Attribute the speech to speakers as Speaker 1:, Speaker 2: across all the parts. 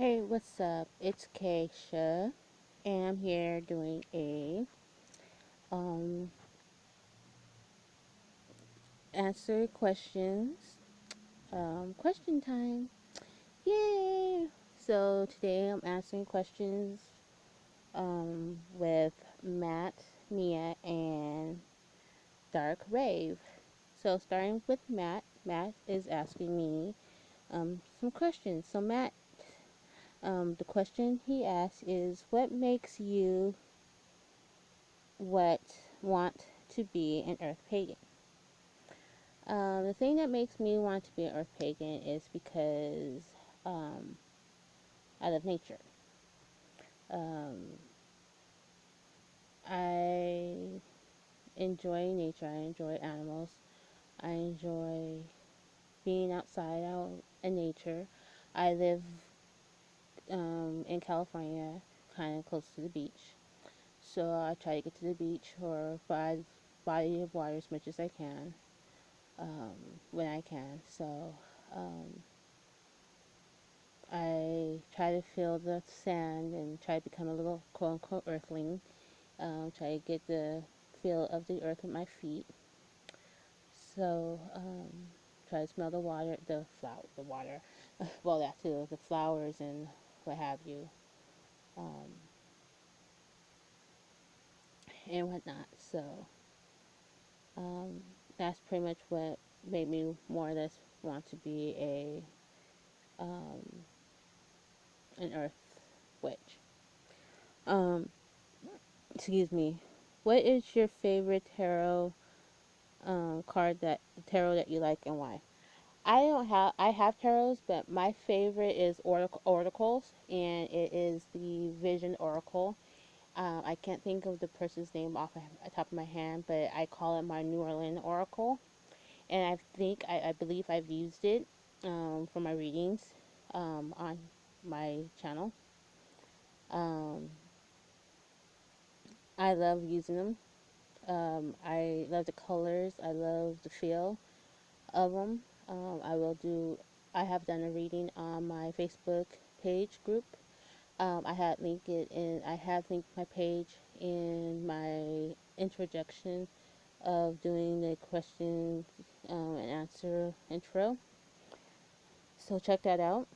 Speaker 1: Hey, what's up? It's Keisha, and I'm here doing a um answer questions question time. Yay! So today I'm answering questions with Matt, Mia, and Dark Rave. So starting with Matt, Matt is asking me some questions. So Matt, the question he asks is, what makes you what want to be an Earth pagan? The thing that makes me want to be an Earth pagan is because um, I love nature. Um, I enjoy nature. I enjoy animals. I enjoy being outside out in nature. I live in California, kind of close to the beach. So I try to get to the beach or by body of water as much as I can when I can. So um, I try to feel the sand and try to become a little quote unquote earthling. Try to get the feel of the earth with my feet. So try to smell the water, the water. Well, that too, the flowers and what have you, um, and whatnot. So um, that's pretty much what made me more or less want to be a um, an earth witch. Um, excuse me. What is your favorite tarot that you like and why? I have tarots, but my favorite is oracles, and it is the Vision Oracle. I can't think of the person's name off the top of my hand, but I call it my New Orleans Oracle, and I believe I've used it for my readings on my channel. Um, I love using them. I love the colors. I love the feel of them. I will do. I have done a reading on my Facebook page group. I had linked it in. I have linked my page in my introduction of doing the question and answer intro. So check that out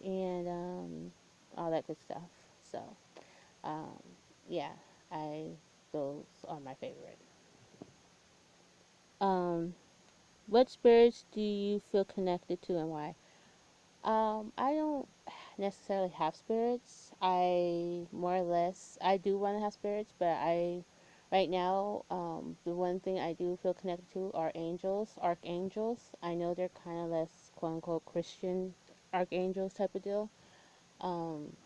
Speaker 1: and all that good stuff. So um, yeah, I those are my favorite. Um, what spirits do you feel connected to and why? I don't necessarily have spirits. I more or less I do want to have spirits, but I right now the one thing I do feel connected to are angels, archangels. I know they're kind of less quote unquote Christian archangels type of deal. Um,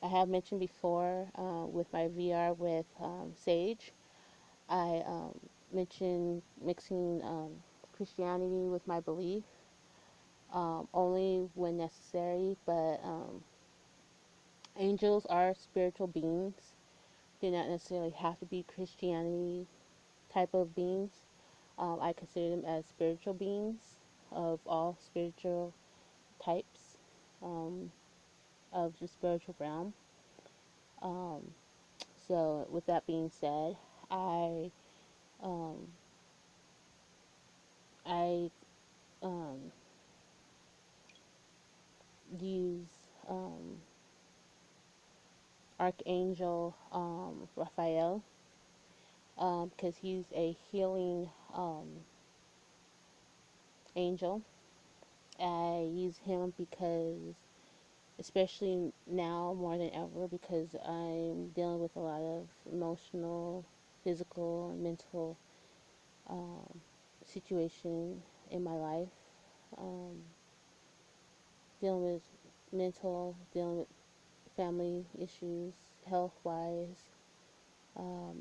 Speaker 1: I have mentioned before with my VR with Sage. I mentioned mixing Christianity with my belief only when necessary, but angels are spiritual beings. They not necessarily have to be Christianity type of beings. I consider them as spiritual beings of all spiritual types um, of the spiritual realm. Um, so, with that being said, I um, I um, use Archangel Raphael because he's a healing angel. I use him because, especially now more than ever, because I'm dealing with a lot of emotional, physical, and mental um, situation in my life. Um, dealing with dealing with family issues, health wise,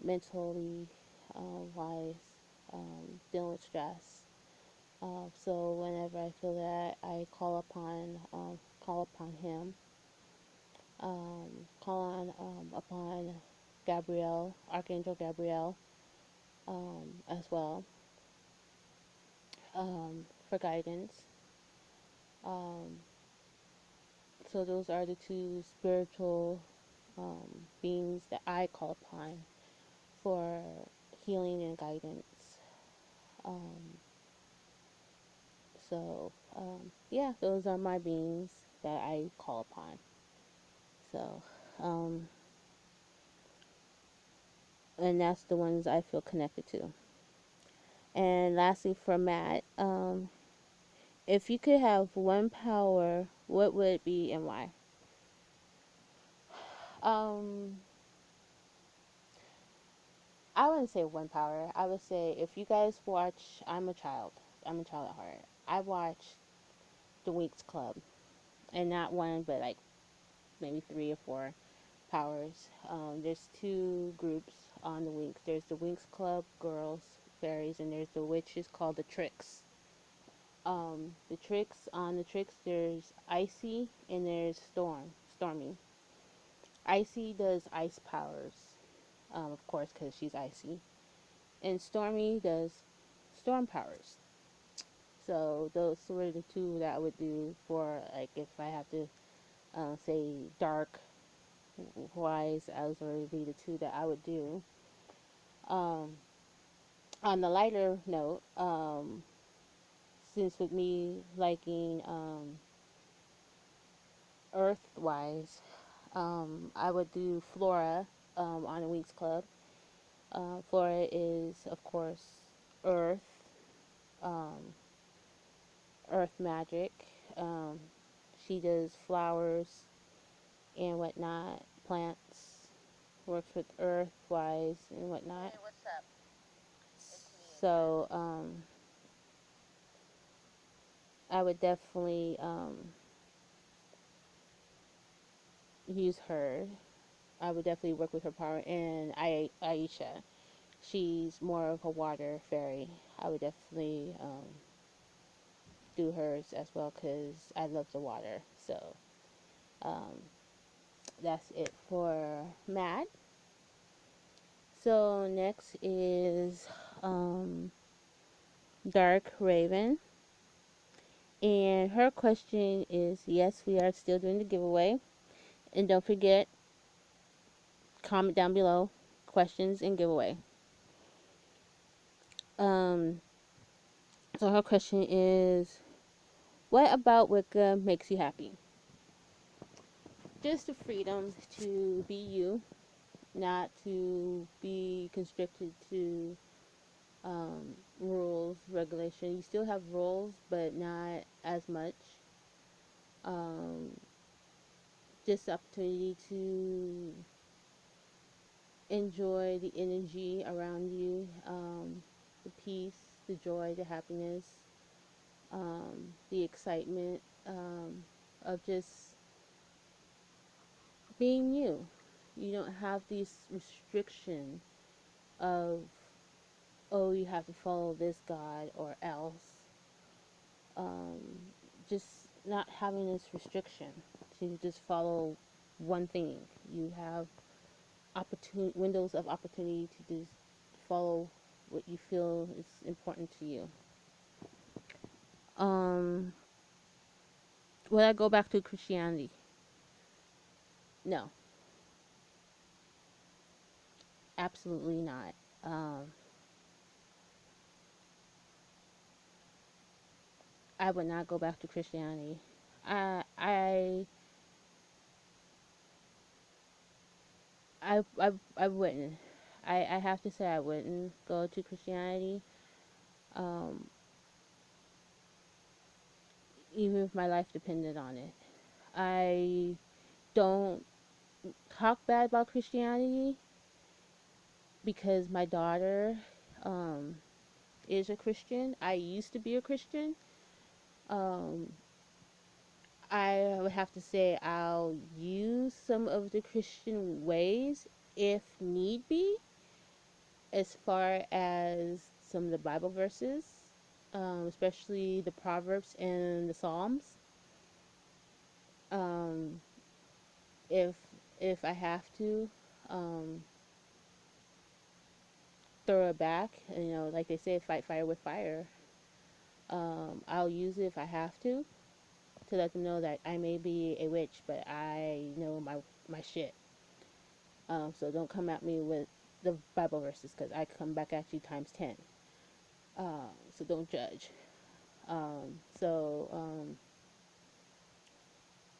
Speaker 1: mentally wise, dealing with stress. So whenever I feel that, I call upon him, call on upon Gabriel, Archangel Gabriel, as well, for guidance. Um, So those are the two spiritual beings that I call upon for healing and guidance. Um, yeah, those are my beings that I call upon. So, um, and that's the ones I feel connected to. And lastly, for Matt, if you could have one power, what would it be and why? Um, I wouldn't say one power. I would say if you guys watch, I'm a child. I'm a child at heart. I watch the Winx Club, and not one, but like maybe three or four powers. There's two groups on the Winx. There's the Winx Club girls, fairies, and there's the witches called the Tricks. The Tricks, on the Tricks, there's Icy and there's Stormy. Icy does ice powers, of course, because she's icy, and Stormy does storm powers. So those were the two that I would do for, like, if I have to say dark wise, those would be the two that I would do. Um, on the lighter note, since with me liking earth wise, I would do Flora on the Winx Club. Flora is, of course, earth, um, earth magic. Um, she does flowers and whatnot, plants, works with earth wise and whatnot. Hey, what's up? So, I would definitely use her. I would definitely work with her power. And Aisha, she's more of a water fairy. I would definitely do hers as well because I love the water. So um, that's it for Matt. So next is um, Dark Raven. And her question is, yes, we are still doing the giveaway. And don't forget, comment down below questions and giveaway. Um, so her question is, what about Wicca makes you happy? Just the freedom to be you, not to be constricted to rules, regulation. You still have rules, but not as much. Um, just the opportunity to enjoy the energy around you, the peace, the joy, the happiness, the excitement of just being you. You don't have these restriction of, oh, you have to follow this God or else. Um, just not having this restriction to just follow one thing. You have windows of opportunity to just follow what you feel is important to you. Um, would I go back to Christianity? No, absolutely not. Um, I would not go back to Christianity. I I I wouldn't. I have to say I wouldn't go to Christianity. Um, even if my life depended on it. I don't talk bad about Christianity because my daughter um, is a Christian. I used to be a Christian. Um, I would have to say I'll use some of the Christian ways if need be, as far as some of the Bible verses, especially the Proverbs and the Psalms. Um, if if I have to um, throw it back, like they say, fight fire with fire. I'll use it if I have to to let them know that I may be a witch, but I know my shit. So don't come at me with the Bible verses because I come back at you times 10. So don't judge. So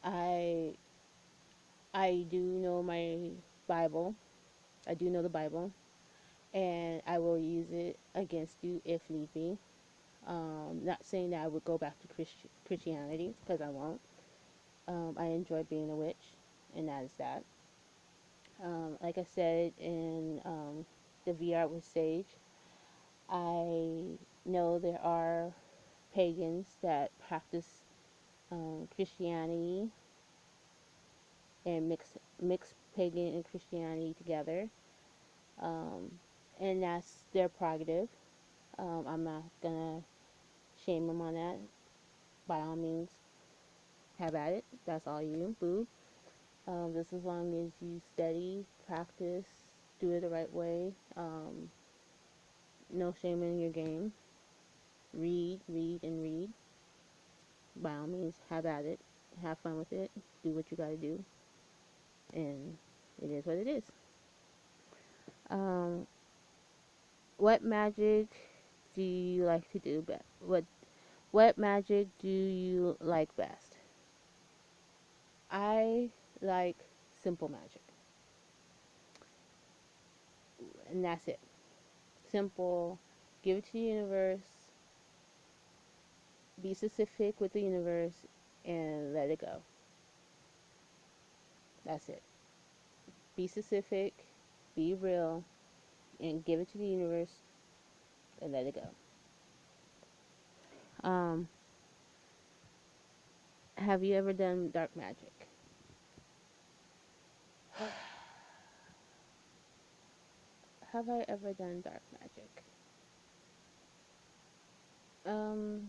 Speaker 1: I I do know my Bible. I do know the Bible, and I will use it against you if need be. Not saying that I would go back to Christianity because I won't. I enjoy being a witch, and that is that. Like I said in the VR with Sage, I know there are pagans that practice Christianity and mix pagan and Christianity together, um, and that's their prerogative. I'm not gonna shame them on that. By all means, have at it. That's all you, boo. Just as long as you study, practice, do it the right way. No shame in your game. Read, read, and read. By all means, have at it. Have fun with it. Do what you gotta do. And it is what it is. Um, what magic do you like to do best? What magic do you like best? I like simple magic. And that's it. Simple. Give it to the universe. Be specific with the universe and let it go. That's it. Be specific, be real, and give it to the universe and let it go. Um, have you ever done dark magic? Have I ever done dark magic? Um,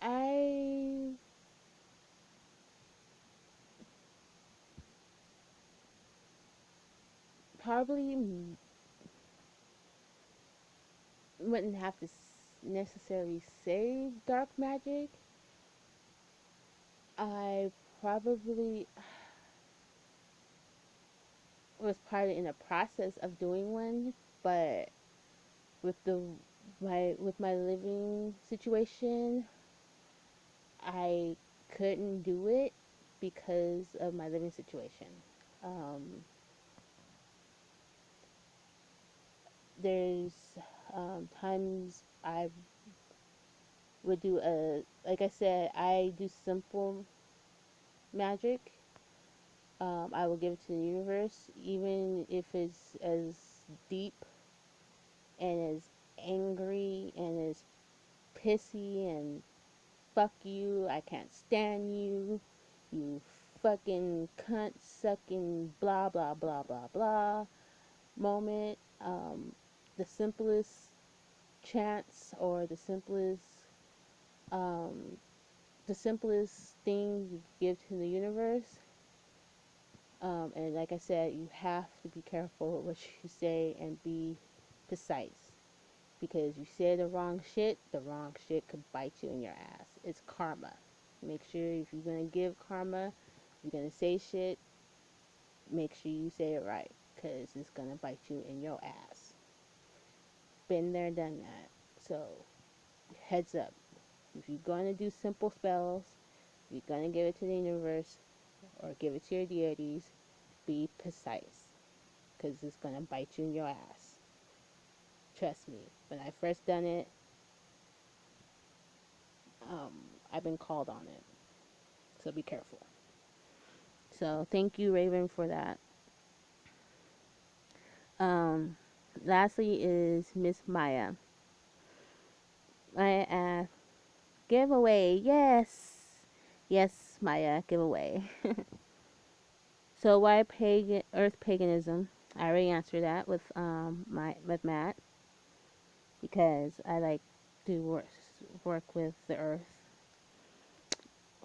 Speaker 1: I probably wouldn't have to necessarily say dark magic. I probably was probably in the process of doing one, but with my living situation, I couldn't do it because of my living situation. Um, there's times I would do like I said, I do simple magic. I will give it to the universe, even if it's as deep and as angry and as pissy and fuck you, I can't stand you, you fucking cunt sucking blah blah blah blah blah moment. The simplest chants or um, the simplest thing you give to the universe. And like I said, you have to be careful what you say and be precise. Because you say the wrong shit could bite you in your ass. It's karma. Make sure if you're going to give karma, if you're going to say shit, make sure you say it right. Because it's going to bite you in your ass. Been there, done that. So, heads up. If you're going to do simple spells, if you're going to give it to the universe or give it to your deities, be precise. Because it's going to bite you in your ass. Trust me. When I first done it, um, I've been called on it. So be careful. So thank you, Raven, for that. Um, lastly is Miss Maya. Maya asks, giveaway, yes. Yes, Maya, giveaway. So why pagan earth paganism? I already answered that with Matt because I like to work with the earth.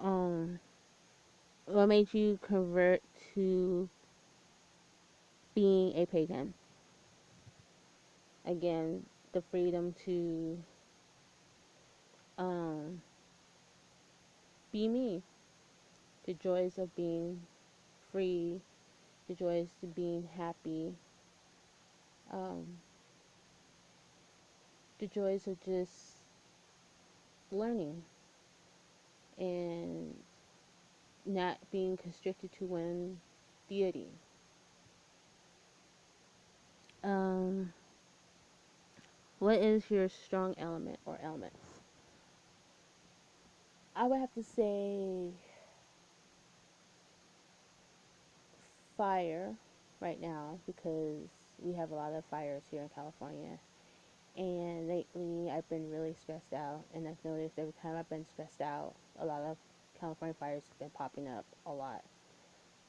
Speaker 1: Um, what made you convert to being a pagan? Again, the freedom to Um, be me. The joys of being free, the joys of being happy, um, the joys of just learning and not being constricted to one deity. Um, what is your strong element or elements? I would have to say fire right now because we have a lot of fires here in California. And lately, I've been really stressed out, and I've noticed every time I've been stressed out, a lot of California fires have been popping up a lot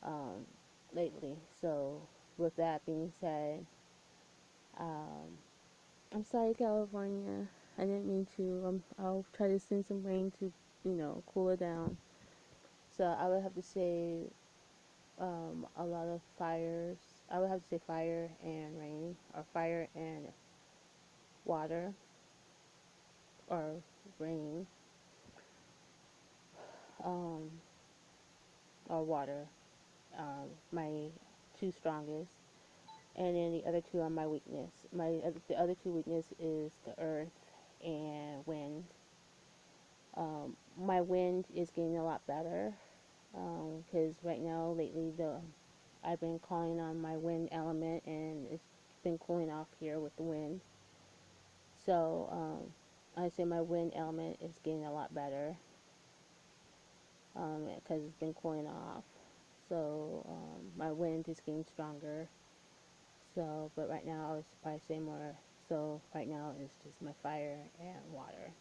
Speaker 1: um, lately. So, with that being said, um, I'm sorry, California. I didn't mean to. I'll try to send some rain to, cool it down. So, I would have to say a lot of fires. I would have to say fire and rain, or fire and water, or rain, um, or water. My two strongest, and then the other two are my weakness. The other two weakness is the earth and wind. My wind is getting a lot better because right now lately the I've been calling on my wind element and it's been cooling off here with the wind. So I say my wind element is getting a lot better because it's been cooling off. So my wind is getting stronger. So, but right now I would probably say more. So right now it's just my fire and water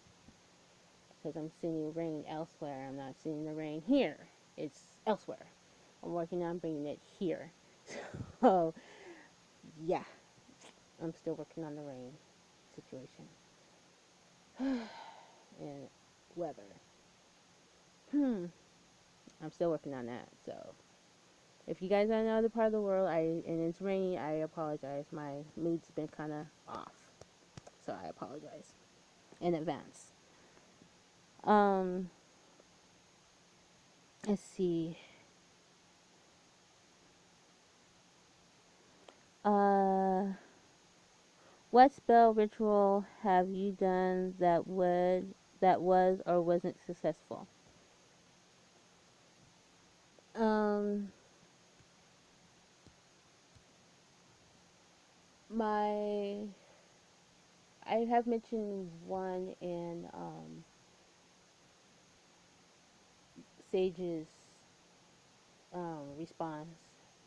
Speaker 1: because I'm seeing rain elsewhere. I'm not seeing the rain here. It's elsewhere. I'm working on bringing it here. So yeah, I'm still working on the rain situation and weather. Hmm. I'm still working on that. So if you guys are in another part of the world, and it's rainy, I apologize. My mood's been kind of off, so I apologize in advance. Um, let's see. Uh, what spell ritual have you done that was or wasn't successful? Um, my I have mentioned one in Sage's response.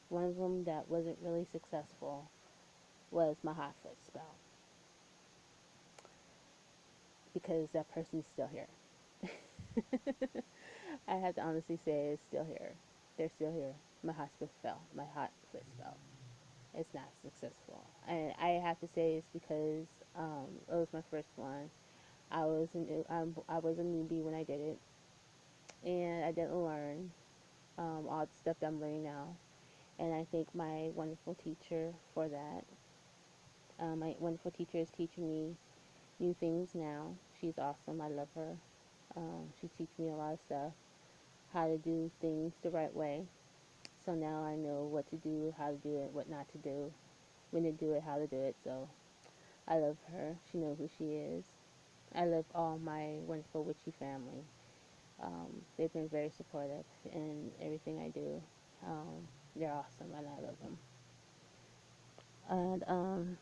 Speaker 1: One of them that wasn't really successful was my hot foot spell because that person's still here. I have to honestly say it's still here. They're still here. My hot foot spell. My hot foot spell. It's not successful, and I have to say it's because it was my first one. I was a newbie when I did it, and I didn't learn all the stuff that I'm learning now. And I thank my wonderful teacher for that. My wonderful teacher is teaching me new things now. She's awesome. I love her. She teaches me a lot of stuff, how to do things the right way. So now I know what to do, how to do it, what not to do, when to do it, how to do it. So I love her. She knows who she is. I love all my wonderful witchy family. They've been very supportive in everything I do. They're awesome and I love them. And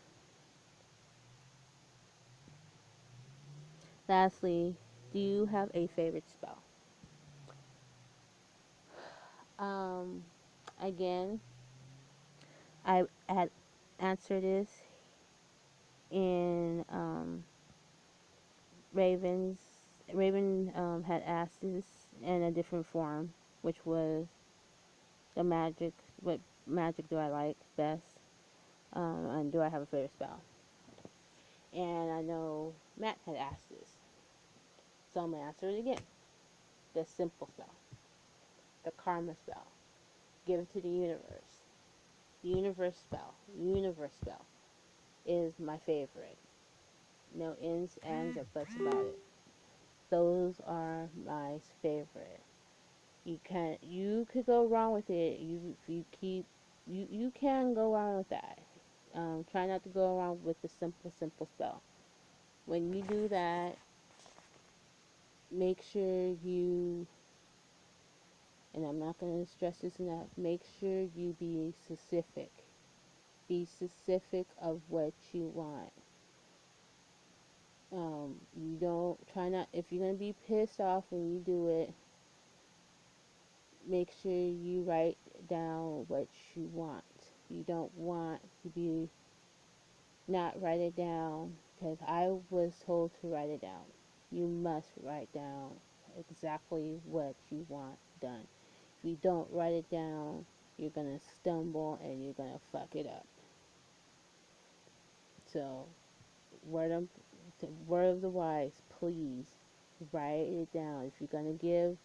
Speaker 1: lastly, do you have a favorite spell? Um, again, I had answered this in Raven's. Raven had asked this in a different form, which was the magic. What magic do I like best? And do I have a favorite spell? And I know Matt had asked this, so I'm gonna answer it again. The simple spell, the karma spell, give it to the universe. The universe spell is my favorite. No ins, ands, or buts about it. Those are my favorite. You could go wrong with it. You can go wrong with that. Try not to go around with the simple spell. When you do that, make sure you, and I'm not going to stress this enough, make sure you be specific. Be specific of what you want. You don't try not, if you're going to be pissed off when you do it, make sure you write down what you want. You don't want to be not write it down because I was told to write it down. You must write down exactly what you want done. If you don't write it down, you're gonna stumble and you're gonna fuck it up. So, word of, word of the wise, please write it down. If you're gonna give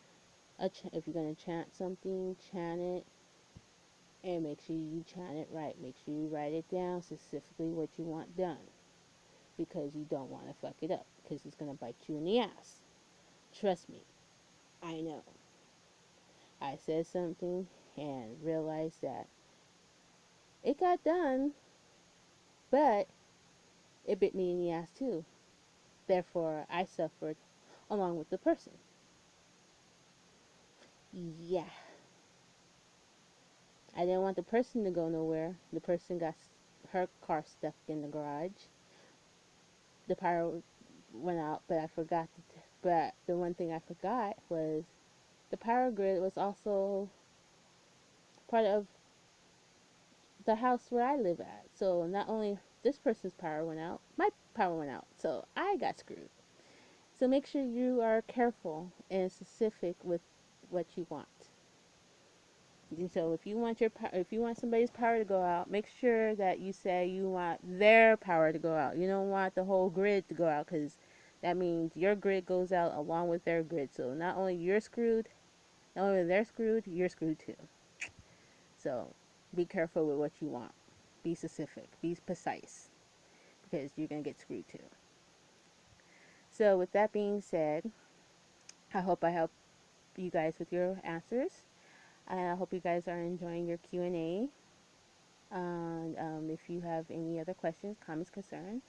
Speaker 1: if you're gonna chant something, chant it and make sure you chant it right. Make sure you write it down specifically what you want done because you don't want to fuck it up because it's gonna bite you in the ass. Trust me, I know. I said something and realized that it got done, but it bit me in the ass too. Therefore, I suffered along with the person. Yeah. I didn't want the person to go nowhere. The person got her car stuck in the garage. The power went out, but I forgot. But the one thing I forgot was the power grid was also part of the house where I live at. So not only this person's power went out, my power went out. So I got screwed. So make sure you are careful and specific with what you want. So if you want somebody's power to go out, make sure that you say you want their power to go out. You don't want the whole grid to go out because that means your grid goes out along with their grid. So not only you're screwed, not only they're screwed, you're screwed too. So be careful with what you want. Be specific. Be precise because you're gonna get screwed too. So with that being said, I hope I helped you guys with your answers. And I hope you guys are enjoying your Q&A. And if you have any other questions, comments, concerns,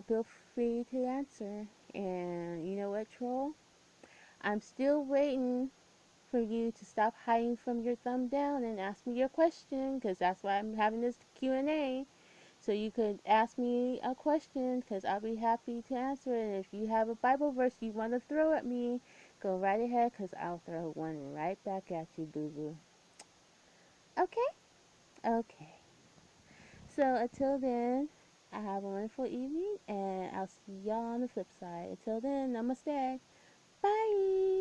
Speaker 1: feel free to answer. And you know what, troll? I'm still waiting for you to stop hiding from your thumb down and ask me your question, because that's why I'm having this Q&A. So you could ask me a question, because I'll be happy to answer it. And if you have a Bible verse you want to throw at me, go right ahead, because I'll throw one right back at you, boo-boo. Okay? Okay. So until then, I have a wonderful evening, and I'll see y'all on the flip side. Until then, namaste. Bye.